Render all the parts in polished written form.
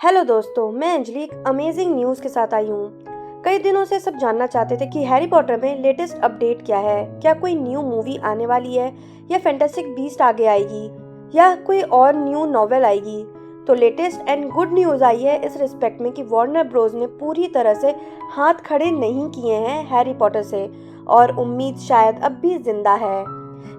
Hello दोस्तों, मैं अंजलि एक अमेजिंग न्यूज़ के साथ आई हूँ। कई दिनों से सब जानना चाहते थे कि हैरी पॉटर में लेटेस्ट अपडेट क्या है। क्या कोई न्यू मूवी आने वाली है या फैंटास्टिक बीस्ट आगे आएगी या कोई और न्यू नॉवेल आएगी। तो लेटेस्ट एंड गुड न्यूज़ आई है इस रिस्पेक्ट में कि वार्नर ब्रोस ने पूरी तरह से हाथ खड़े नहीं किए हैं हैरी पॉटर से और उम्मीद शायद अब भी जिंदा है।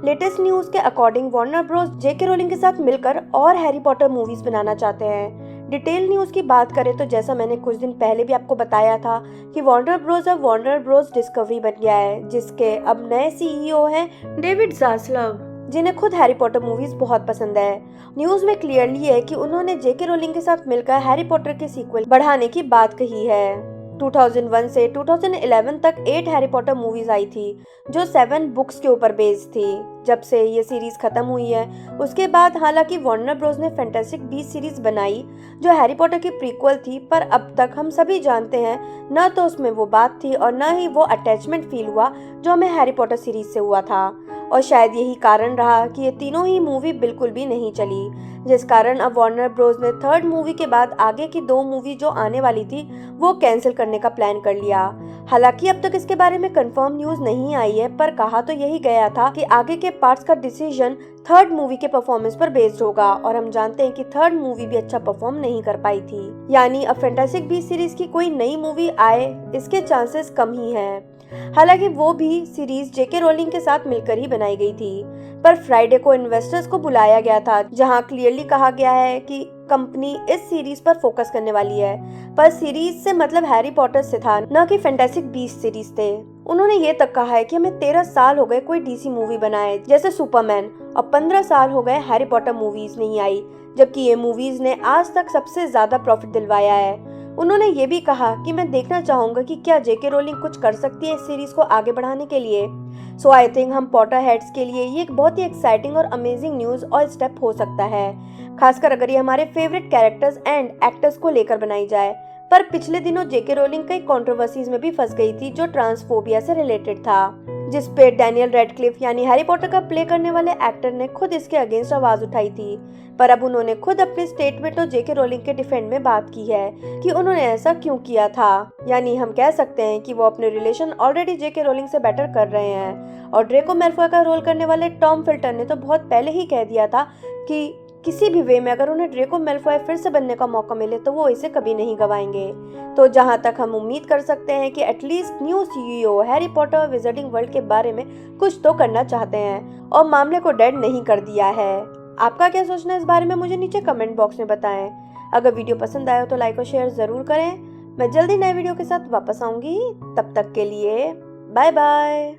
लेटेस्ट न्यूज़ के अकॉर्डिंग वार्नर ब्रोस जेके रोलिंग के साथ मिलकर और हैरी पॉटर मूवीज बनाना चाहते हैं। डिटेल न्यूज़ की बात करें तो जैसा मैंने कुछ दिन पहले भी आपको बताया था कि वार्नर ब्रोस अब वार्नर ब्रोस डिस्कवरी बन गया है, जिसके अब नए सीईओ हैं डेविड ज़ास्लाव, जिन्हें खुद हैरी पॉटर मूवीज बहुत पसंद है। न्यूज़ में क्लियरली है कि उन्होंने जेके रोलिंग के साथ मिलकर हैरी पॉटर के सीक्वल बढ़ाने की बात कही है। 2001 से 2011 तक 8 हैरी पॉटर मूवीज आई थी जो 7 बुक्स के ऊपर बेस्ड थी। जब से ये सीरीज खत्म हुई है उसके बाद हालांकि वार्नर ब्रोस ने फैंटास्टिक बीस्ट सीरीज बनाई जो हैरी पॉटर की प्रीक्वल थी, पर अब तक हम सभी जानते हैं न तो उसमें वो बात थी और न ही वो अटैचमेंट फील हुआ जो हमें हैरी पॉटर सीरीज से हुआ था। और शायद यही कारण रहा कि ये तीनों ही मूवी बिल्कुल भी नहीं चली, जिस कारण अब वार्नर ब्रोस ने थर्ड मूवी के बाद आगे की 2 मूवी जो आने वाली थी वो कैंसिल करने का प्लान कर लिया। हालांकि अब तक इसके बारे में कंफर्म न्यूज नहीं आई है, पर कहा तो यही गया था कि आगे के पार्ट्स का डिसीजन थर्ड मूवी के परफॉर्मेंस पर बेस्ड होगा और हम जानते हैं कि थर्ड मूवी भी अच्छा परफॉर्म नहीं कर पाई थी। यानी अब फैंटास्टिक बीस्ट सीरीज की कोई नई मूवी आए इसके चांसेस कम ही हैं। हालांकि वो भी सीरीज जेके रोलिंग के साथ मिलकर ही बनाई गई थी, पर फ्राइडे को इन्वेस्टर्स को बुलाया गया था जहां क्लियरली कहा गया है कि कंपनी इस सीरीज पर फोकस करने वाली है। पर सीरीज से मतलब हैरी पॉटर से था, न कि फैंटास्टिक बीस्ट सीरीज थे। उन्होंने ये तक कहा है कि हमें 13 साल हो गए कोई डीसी मूवी बनाए जैसे सुपरमैन, और 15 साल हो गए हैरी पॉटर मूवीज नहीं आई, जबकि ये मूवीज ने आज तक सबसे ज्यादा प्रॉफिट दिलवाया है। उन्होंने ये भी कहा कि मैं देखना चाहूंगा कि क्या जेके रोलिंग कुछ कर सकती है इस सीरीज को आगे बढ़ाने के लिए। सो आई थिंक हम पॉटर हेड्स के लिए ये एक बहुत ही एक्साइटिंग और अमेजिंग न्यूज और स्टेप हो सकता है, खासकर अगर ये हमारे फेवरेट कैरेक्टर्स एंड एक्टर्स को लेकर बनाई जाए। पर पिछले दिनों जेके रोलिंग कई कंट्रोवर्सीज में भी फंस गई थी जो ट्रांसफोबिया से रिलेटेड था, जिस पे डैनियल रेडक्लिफ यानी हैरी पॉटर का प्ले करने वाले एक्टर ने खुद इसके अगेंस्ट आवाज उठाई थी। पर अब उन्होंने खुद अपने स्टेटमेंट और जेके रोलिंग के डिफेंड में बात की है कि उन्होंने ऐसा क्यों किया था। यानी हम कह सकते हैं कि वो अपने रिलेशन ऑलरेडी जेके रोलिंग से बेटर कर रहे हैं। और ड्रेको मैलफॉय का रोल करने वाले टॉम फिल्टन ने तो बहुत पहले ही कह दिया था कि किसी भी वे में अगर उन्हें ड्रेको मैलफॉय फिर से बनने का मौका मिले तो वो इसे कभी नहीं गवाएंगे। तो जहां तक हम उम्मीद कर सकते हैं कि at least new CEO Harry Potter visiting world के बारे में कुछ तो करना चाहते हैं और मामले को डेड नहीं कर दिया है। आपका क्या सोचना है इस बारे में मुझे नीचे कमेंट बॉक्स में बताएं। अगर वीडियो पसंद आया हो तो लाइक और शेयर जरूर करें। मैं जल्दी नए वीडियो के साथ वापस आऊंगी, तब तक के लिए बाय बाय।